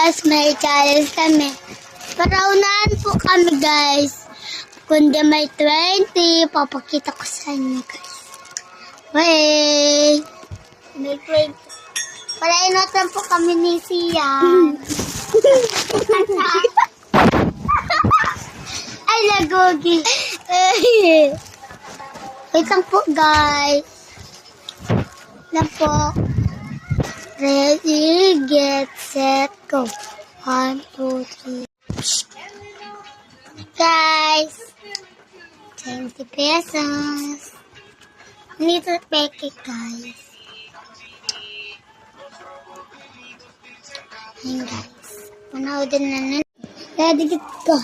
guys, may challenge kami. Paraunahan po kami guys. Kundi may 20, papakita ko sa inyo guys. Wait! May 20. Paraunahan po kami ni Sian. Ay, lagogi. Wait lang po guys. Lang po. Ready, get, set, go. 1, 2, 3. Guys, 20 pesos. Little peke, guys. Ayan, guys. Panoodin na nun. Ready, get, go.